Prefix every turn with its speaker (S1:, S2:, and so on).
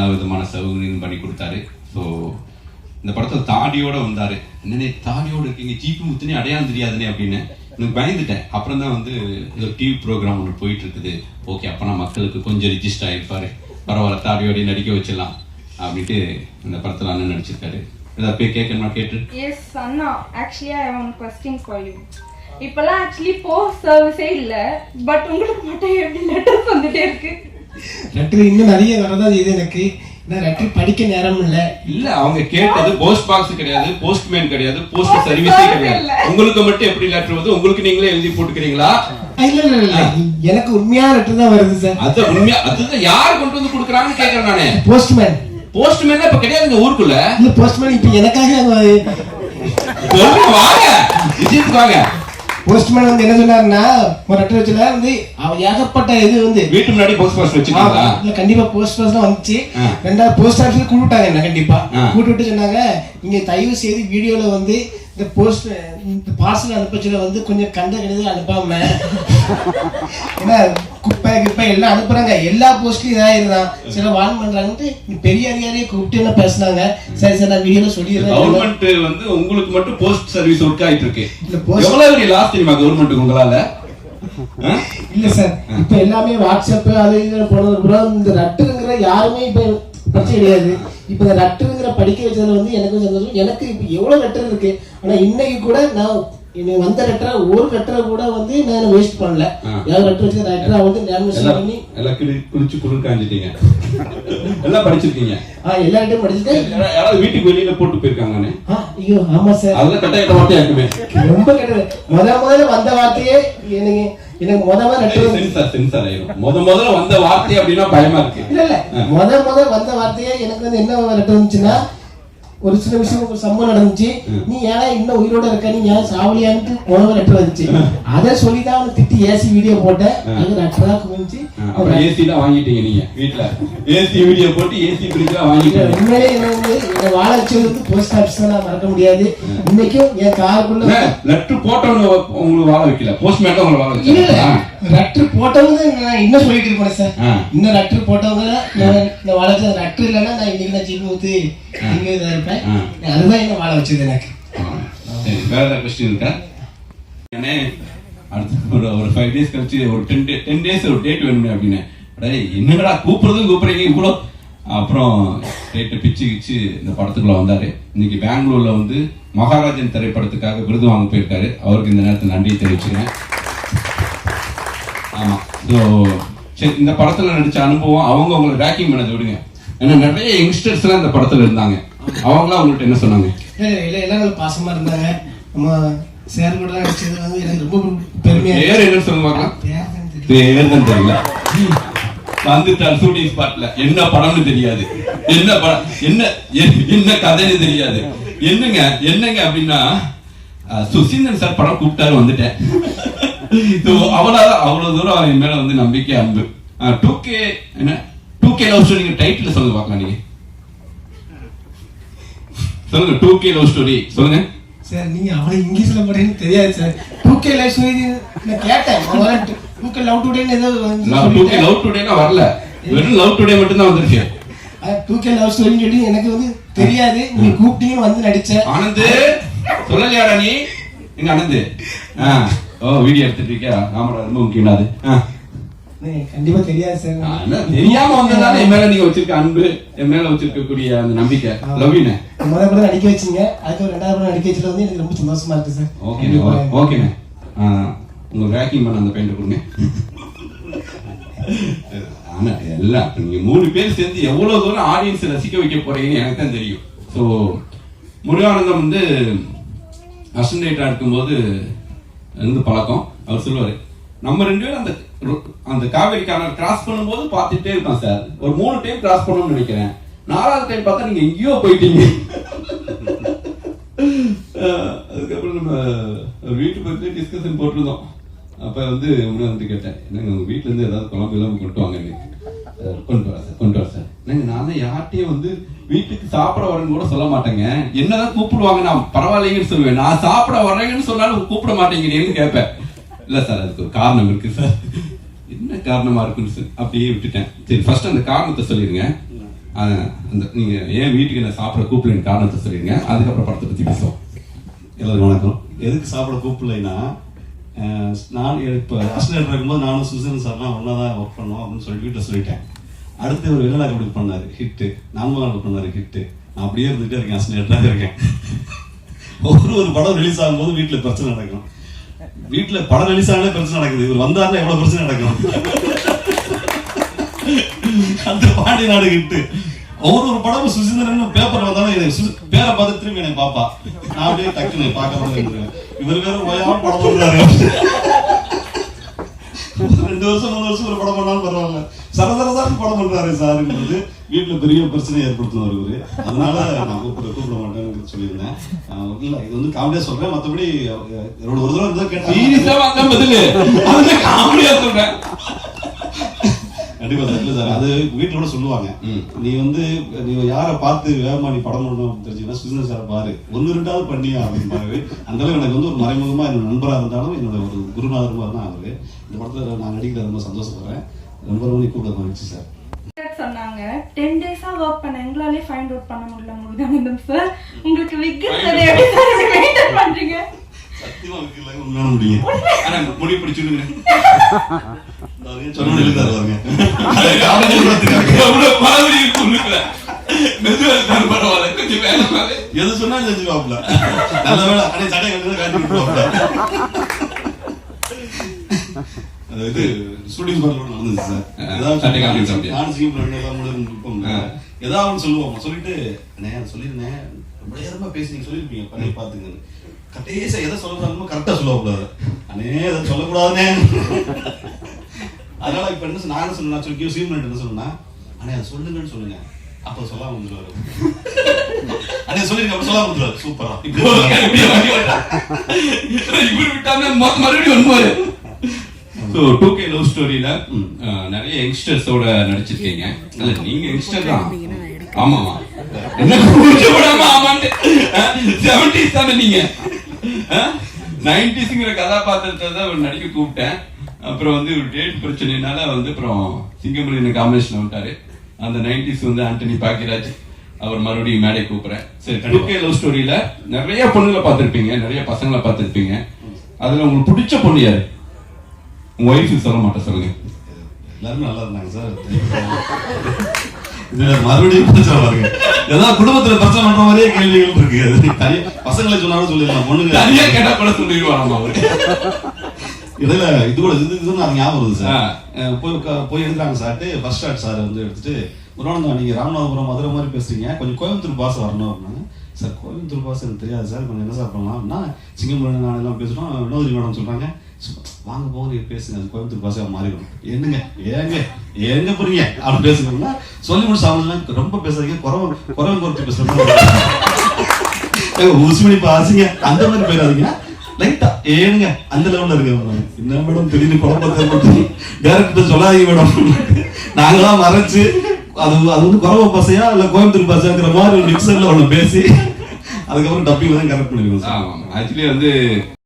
S1: எல்லா விதமான சௌகரியம் பண்ணி கொடுத்தாரு. ஸோ இந்த படத்தில் தாடியோட வந்தாரு. என்னன்னே தாடியோட இருக்கீங்க, ஜிபி முத்துனே அடையாளம் தெரியாதுனே அப்படின்னு எனக்கு பயந்துட்டேன். அப்புறம் தான் வந்து ஏதோ டிவி ப்ரோக்ராம் ஒன்று போயிட்டு இருக்குது. ஓகே, அப்போனா மக்களுக்கு கொஞ்சம் ரிஜிஸ்டர் ஆகிருப்பாரு, பரவாயில்ல தாடியோடய நடிக்க வச்சிடலாம் அப்படின்ட்டு இந்த படத்தில் அண்ணன் நடிச்சிருக்காரு. ஏதாவது போய் கேட்கணுமா? கேட்டு.
S2: எஸ் அண்ணா, actually I have one question for you. இப்போலாம் ஆக்சுவலி போஸ்ட் சர்வீஸே இல்லை, பட் உங்களுக்கு மட்டும் எப்படி லெட்டர்ஸ் வந்துட்டே இருக்கு?
S3: லெட்டர் இன்னும் நிறைய வரதான் இது எனக்கு. நான் லெட்டர் படிக்க நேரம் இல்ல.
S1: அவங்க கேட்டது போஸ்ட் பாக்ஸ் கிடையாது, போஸ்ட்மேன் கிடையாது, போஸ்ட் சர்வீஸே கிடையாது. உங்களுக்கு மட்டும் எப்படி லெட்டர் வந்து உங்களுக்கு நீங்களே எழுதி போட்டுக்கிறீங்களா?
S3: இல்ல எனக்கு உண்மையான லெட்டர் தான் வருது சார். அது
S1: உண்மையா? அதுதான் யார் கொண்டு வந்து கொடுக்குறாங்கன்னு கேக்குறேன் நானே.
S3: போஸ்ட்மேன்.
S1: போஸ்ட்மேன் இப்ப கிடையாதுங்க ஊருக்குள்ள.
S3: இல்ல போஸ்ட்மேன் இப்ப எனக்காக
S1: வாங்க விஜயத்துக்கு வாங்க.
S3: போஸ்ட்மேன் வந்து என்ன சொன்னாருன்னா, ஒரு லெட்டர் வச்சுல வந்து ஏகப்பட்ட இது வந்து
S1: வீட்டு முன்னாடி போஸ்ட் பாக்ஸ் வச்சிருக்காங்க.
S3: இல்ல கண்டிப்பா போஸ்ட் பாக்ஸ் தான் வந்துச்சு. ரெண்டாவது போஸ்ட் ஆஃபீஸ்ல கூப்பிட்டாங்க என்ன, கண்டிப்பா கூப்பிட்டு சொன்னாங்க, நீங்க தயவு செய்து வீடியோல வந்து இந்த போஸ்ட் இந்த பார்சல் அனுப்பச்சுல வந்து கொஞ்சம் கண்ட கெடுதல் அனுப்பாம, ஏன்னா குப்பை கிப்பை எல்லாம் அனுப்புறாங்க, எல்லா போஸ்ட்லயும் இதாக இருந்தான் சில வான் பண்றாங்கன்ட்டு பெரிய அதிகாரியை கூப்பிட்டு என்ன பேசினாங்க. சரி சார் நான் வீடியோல சொல்லிடுறேன்.
S1: கவர்மெண்ட் வந்து உங்களுக்கு மட்டும் போஸ்ட் சர்வீஸ் ஒர்க் ஆயிட்டு இருக்கு. எவ்வளவு லாஸ் தெரியுமா கவர்மெண்ட்டுக்கு உங்களால?
S3: இல்ல சார், இப்ப எல்லாமே வாட்ஸ்அப் அது இதுல போனது. இந்த லெட்டருங்கிற யாருமே இப்ப பிரச்சனை கிடையாது. இப்ப இந்த லெட்டருங்கிற படிக்க வச்சதுல வந்து எனக்கு சந்தோஷம். எனக்கு இப்ப எவ்வளவு லெட்டர் இருக்கு, ஆனா இன்னைக்கு கூட நான் வந்த லெட்டரை ஒரு லெட்டரை கூட வந்து நான் வேஸ்ட் பண்ணல. யாரும் லெட்டர் வச்சு லெட்டரை வந்து லேமினேஷன் பண்ணி
S1: எல்லாம் குளிச்சு குளிர்காஞ்சிட்டீங்க. எல்லாம் படிச்சிருக்கீங்க?
S3: எல்லா லெட்டரும் படிச்சுட்டேன்.
S1: யாராவது வீட்டுக்கு வெளியில போட்டு போயிருக்காங்கன்னு?
S3: ஐயோ ஆமா சார்,
S1: அதெல்லாம் கட்டாய வார்த்தையா இருக்குமே.
S3: ரொம்ப கெட்டது. முதல்ல வந்த வார்த்தையே எனக்கு முதல்ல லெட்டர்
S1: சென்சார் ஆயிரும். முதல்ல வந்த வார்த்தை அப்படின்னா பயமா இருக்கு.
S3: இல்ல முதல் வந்த வார்த்தையே எனக்கு வந்து என்ன லெட்டர் வந்துச்சுன்னா, ஒரு சில விஷயம் ஒரு சம்பவம் நடந்துச்சு, நீ ஏன்னா இன்னும் உயிரோட இருக்க, நீ ஏன் சாவலியான்ட்டு முதல்ல லெட்டர் வந்துச்சு. அதை சொல்லிதான் அவனை திட்டி ஏசி வீடியோ போட்டேன். அது லெட்டரா குமிச்சு
S1: ஏசி தான் வாங்கிட்டீங்க நீங்க வீட்டுல. ஏசி வீடியோ போட்டு ஏசி பிரிட்ஜ் வாங்கிட்டீங்க.
S3: உண்மையிலே என்ன வந்து என்னை வாழ வச்சது வந்து போஸ்ட் ஆபீஸ் தான், நான் மறக்க முடியாது. இன்னைக்கும் என் காருக்குள்ள
S1: லெட்டர் போட்டவங்க உங்களுக்கு வாழ வைக்கல, போஸ்ட்மேன் தான் உங்களை வாழ வச்சாங்க.
S3: லெட்டர் போட்டவங்க நான் இன்னும் சொல்லிட்டு இருப்பேன் சார். இன்னும் லெட்டர் போட்டவங்க நான் வாழ வச்சது. லெட்டர் இல்லைன்னா நான் இன்னைக்கு நான் ஜிபி ஊத்து இங்க இதாக இருப்பேன். அதுதான் என்ன வாழ வச்சது எனக்கு.
S1: வேற ஏதாவது கொஸ்டின் இருக்கா? அடுத்து ஒரு 5 days கழிச்சு ஒரு 10 days ஒரு டேட் வேணுமே அப்படின்னு. என்னடா கூப்பிடுறீங்க இவ்வளோ. அப்புறம் டேட்டை பிச்சு கிச்சு இந்த படத்துக்குள்ள வந்தாரு. இன்னைக்கு பெங்களூர்ல வந்து மகாராஜன் திரைப்படத்துக்காக விருது வாங்க போயிருக்காரு. அவருக்கு இந்த நேரத்தில் நன்றி தெரிவிச்சுக்கிறேன். ஆமா, சரி, இந்த படத்துல நடிச்ச அனுபவம் அவங்க உங்களுக்கு ரேக்கிங் பண்ணதை விடுங்க. ஏன்னா நிறைய யங்ஸ்டர்ஸ் எல்லாம் இந்த படத்துல இருந்தாங்க. அவங்களாம் அவங்கள்ட்ட என்ன சொன்னாங்க?
S3: எல்லாரும் பாசமா இருந்தாங்க. நம்ம சேர் கூட நடிச்சது வந்து எனக்கு ரொம்ப பெருமையா.
S1: பேர் என்னன்னு சொல்லுவாங்க? பேர் தான் தெரியல. வந்துட்டார் ஷூட்டிங் ஸ்பாட்ல. என்ன படம்னு தெரியாது, என்ன படம் என்ன கதைன்னு தெரியாது. என்னங்க அப்படின்னா, சுசீந்திரன் சார் படம் கூப்பிட்டாரு, வந்துட்டேன். அவ்வளவு தூரம் என் மேல வந்து நம்பிக்கை, அன்பு. 2K லவ் ஸ்டோரி டைட்டில் சொல்லுங்க பார்க்கலாம். நீங்க சொல்லுங்க. 2K லவ் ஸ்டோரி சொல்லுங்க
S3: சார். நீங்க அவ்வளவு இங்கிலீஷ்ல படின்னு தெரியாது சார். 2K லவ் ஸ்டோரி நான் கேட்டேன். 2K லவ் டுடேன்னு ஏதோ
S1: 2K லவ் டுடேனா வரல, வெறும் லவ் டுடே மட்டும் தான் வந்திருக்கு.
S3: 2K லவ் ஸ்டோரின்னு சொல்லி எனக்கு வந்து தெரியாது. நீங்க கூப்பிட்டீங்கன்னு வந்து நடிச்சேன்.
S1: ஆனந்த் சொல்லலையாடா நீ? எங்க ஆனந்த்? வீடியோ எடுத்துட்டு இருக்கியா? ஆமாடா, ரொம்ப முக்கியம். அது
S3: கண்டிப்பா தெரியாது சார்.
S1: தெரியாம வந்ததால என் மேல நீங்க வச்சிருக்க அன்பு, என் மேல வச்சிருக்கக்கூடிய அந்த நம்பிக்கை. லவ்யூனே
S3: முதல் படம் நடிக்க வச்சீங்க, அதுக்கு ஒரு 2வது படம் நடிக்க வச்சது வந்து எனக்கு ரொம்ப சந்தோஷமா இருக்கு சார்.
S1: ஓகேண்ணே. உங்க ரேக்கிங் பண்ண அந்த பெயிண்ட் கொடுங்க. ஆனா எல்லாம் நீங்க 3 பேர் சேர்ந்து எவ்வளவு தூரம் ஆடியன்ஸ் ரசிக்க வைக்க போறீங்கன்னு எனக்கு தான் தெரியும். ஸோ முருகானந்தம் வந்து அசிஸ்டன்டா இருக்கும்போது இருந்து பழக்கம். அவர் சொல்லுவாரு, நம்ம 2 பேரும் அந்த காவேரி கார்னர் கிராஸ் பண்ணும்போது பார்த்துட்டே இருக்கோம் சார். ஒரு 3 டைம் கிராஸ் பண்ணணும்னு நினைக்கிறேன். 4வது டைம் பார்த்தா நீங்க எங்கேயோ போயிட்டீங்க. அதுக்கப்புறம் நம்ம வீட்டு பத்தி டிஸ்கஷன் போட்டிருந்தோம். அப்ப வந்து வந்து கேட்டேன், என்னங்க உங்க வீட்டுல இருந்து ஏதாவது குழம்பு இல்லாம கொண்டு வாங்க. கொண்டு வர சார். என்னங்க நான் தான் யார்ட்டையும் வந்து வீட்டுக்கு சாப்பிட வரேன்னு கூட சொல்ல மாட்டேங்க. என்னதான் கூப்பிடுவாங்க, நான் பரவாயில்லைங்கன்னு சொல்லுவேன். நான் சாப்பிட வரேங்கன்னு சொன்னாலும் கூப்பிட மாட்டேங்கிறேன்னு கேட்பேன். இல்ல சார், அதுக்கு ஒரு காரணம் இருக்கு சார். என்ன காரணமா இருக்குன்னு சொல்லி அப்படியே விட்டுட்டேன். சரி, ஃபர்ஸ்ட் அந்த காரணத்தை சொல்லிருங்க. அந்த நீங்க ஏன் வீட்டுக்கு என்ன சாப்பிட கூப்பிடலன்னு காரணத்தை சொல்லிடுங்க, அதுக்கப்புறம் படத்தை பத்தி பேசுவோம்.
S4: எல்லாருக்கும் வணக்கம். எதுக்கு சாப்பிட கூப்பிடலைன்னா, நான் இப்போ அசிஸ்டன்ட் இருக்கும்போது நானும் சுசன் சார்லாம் ஒன்றா தான் ஒர்க் பண்ணோம் அப்படின்னு சொல்லிட்டு வீட்டில் சொல்லிட்டேன். அடுத்து ஒரு வெளிநாடு அப்படி பண்ணார் ஹிட்டு, நான்மலாடு பண்ணார் ஹிட்டு. நான் அப்படியே இருந்துகிட்டே இருக்கேன், அசிஸ்டன்டாக இருக்கேன். ஒரு படம் ரிலீஸ் ஆகும்போது வீட்டில் பிரச்சனை நடக்கும். வீட்டில் படம் ரிலீஸ் ஆனாலே பிரச்சனை நடக்குது. இவர் வந்தாருன்னா எவ்வளோ பிரச்சனை நடக்கும். அந்த பாண்டி நாடு ஹிட்டு. ஒரு படமும் சுசீந்திரன் பேப்பர் வந்தாலும் பேரை பார்த்து திரும்பி எனக்கு பாப்பா. நான் அப்படியே டக்குன்னு பார்க்க இவர் வேற ஓயாம படம் பண்றாரு. 2 வருஷம் 3 வருஷம் ஒரு படம் பண்ணாலும் பரவாயில்ல, சரசரசாரி படம் பண்றாரு சாருன்றது வீட்டுல பெரிய பிரச்சனையை ஏற்படுத்தினார் இவரு. அதனால நான் கூப்பிட மாட்டேன்னு சொல்லியிருந்தேன். இல்ல இது வந்து காமெடியா சொல்றேன், மத்தபடி என்னோட ஒரு தடவை இருந்தா கேட்டேன். கண்டிப்பா சார். இல்ல சார், அது வீட்டுல கூட சொல்லுவாங்க, நீ வந்து நீ யாரை பார்த்து வேகமா நீ படம் பண்ணணும் தெரிஞ்சுன்னா சுசீந்திரன் சார் பாரு, 1-2 பண்ணியா அப்படின்னு. அந்த அளவுக்கு எனக்கு வந்து ஒரு மறைமுகமா என்னோட நண்பரா இருந்தாலும் என்னோட ஒரு குருநாதரமா தான் அவரு. இந்த படத்துல நான் நடிக்கிற ரொம்ப சந்தோஷப்படுறேன். ரொம்ப ரொம்ப கூப்பிட மகிழ்ச்சி சார்.
S2: சொன்னாங்க 10 days ஒர்க் பண்ண எங்களாலே ஃபைண்ட் அவுட் பண்ண முடியல முருகானந்தம் சார். உங்களுக்கு விக் இருந்தது எப்படி சார் மெயின்டைன் பண்றீங்க?
S4: சத்தியமா விக் இல்ல, உண்மையான முடியும்.
S1: ஆனா முடி பிடிச்சிடுங்க.
S4: சொன்ன எழுதி தருவாங்க. எது சொன்னாலும் செஞ்சுவாப்ல. நல்ல வேலை அன்னை சட்டை கட்டி காட்டிட்டு. இது ஸ்டூடியோஸ் பார்ல நடந்துச்சு சார். நான் சிங்கிள் ஏதாவது சொல்லுவோம், சொல்லிட்டு சொல்லிருந்தேன் ரொம்ப நேரமா பேசி நீங்க சொல்லிருப்பீங்க பண்ணி பாத்துங்க. கடைசியா எதை சொல்லக்கூடாதுமோ கரெக்டா சொல்லக்கூடாது. அண்ணே எதை சொல்லக்கூடாதுனே. அதனால இப்ப என்ன நான் சொன்னா சொல்லி சீமன் என்ன சொன்னா, அண்ணே அதை சொல்லுங்கன்னு சொல்லுங்க, அப்ப சொல்லாம வந்துருவாரு. அண்ணே சொல்லிருக்க அப்ப சொல்லாம வந்துருவாரு. சூப்பரா
S1: இப்படி விட்டாங்க மறுபடியும் ஒன்றுவாரு. ஸோ 2K லவ் ஸ்டோரியில நிறைய யங்ஸ்டர்ஸோட நடிச்சிருக்கீங்க. அல்ல நீங்க யங்ஸ்டர் தான். ஆமாமா, என்ன கூச்சப்படாம ஆமான்ட்டு 70s தானே நீங்க. 90sங்கிற கதாபாத்திரத்தை தான் நடிக்க கூப்பிட்டேன். அப்புறம் வந்து ஒரு டேட் பிரச்சனைனால வந்து அப்புறம் சிங்கம்புலின்னு காம்பினேஷன் வந்துட்டாரு. அந்த 90s வந்து ஆண்டனி பாக்கியராஜ் அவர் மறுபடியும் மேடை கூப்பிடுறேன். சரி, 2K லவ் ஸ்டோரியில நிறைய பொண்ணுங்களை பார்த்திருப்பீங்க, நிறைய பசங்களை பார்த்திருப்பீங்க. அதுல உங்களுக்கு பிடிச்ச பொண்ணு யாரு? உங்க ஒய்ஃபுக்கு சொல்ல மாட்டேன், சொல்லுங்க.
S4: எல்லாருமே நல்லா இருந்தாங்க சார். இதுல மறுபடியும் பிரச்சனை பாருங்க, ஏதாவது குடும்பத்துல பிரச்சனை பண்ற மாதிரியே கேள்விகள் இருக்கு. அது பசங்களை சொன்னாலும் சொல்லிடலாம், பொண்ணுங்க
S1: தனியா கேட்டா கூட சொல்லிடுவாங்க அவரு.
S4: இதுல இது கூட இது அது ஞாபகம் வருது சார். போய் எடுக்கிறாங்க சார்ட்டு. ஃபர்ஸ்ட் ஷாட் சார் வந்து எடுத்துட்டு, முருகானந்தம் நீங்க ராமநாதபுரம் மதுரை மாதிரி பேசுறீங்க, கொஞ்சம் கோயம்புத்தூர் பாஸ் வரணும் அப்படின்னாங்க. சார் கோயம்புத்தூர் பாஸ் எனக்கு தெரியாது சார், கொஞ்சம் என்ன சார் பண்ணலாம் அப்படின்னா, சிங்கம்புரம் நான் எல்லாம் பேசுறோம். வினோதினி மேடம் சொல்றாங்க, வாங்க போங்க பேசுங்க, அது கோயம்புத்தூர் பாசா மாறிடும். என்னங்க ஏங்க புரியுங்க அப்படி பேசுங்கன்னா சொல்லி முடிச்சு அவங்க ரொம்ப பேசுறீங்க, குறவை குறைச்சி பேசுறேன் உசுமணி பாசிங்க அந்த மாதிரி போயிடாதீங்க, லைட்டா ஏனுங்க அந்த லெவல்ல இருக்கு. என்ன மேடம் திடீர்னு குழப்பத்தை டேரக்டர் சொல்லாதீங்க மேடம், நாங்களாம் மறைச்சு அது வந்து குறவை பசையா இல்ல கோயம்புத்தூர் பாசாங்கிற மாதிரி ஒரு மிக்சர்ல ஒண்ணு பேசி அதுக்கப்புறம் டப்பிங் தான் கரெக்ட் பண்ணிருக்கோம்.
S1: ஆக்சுவலி வந்து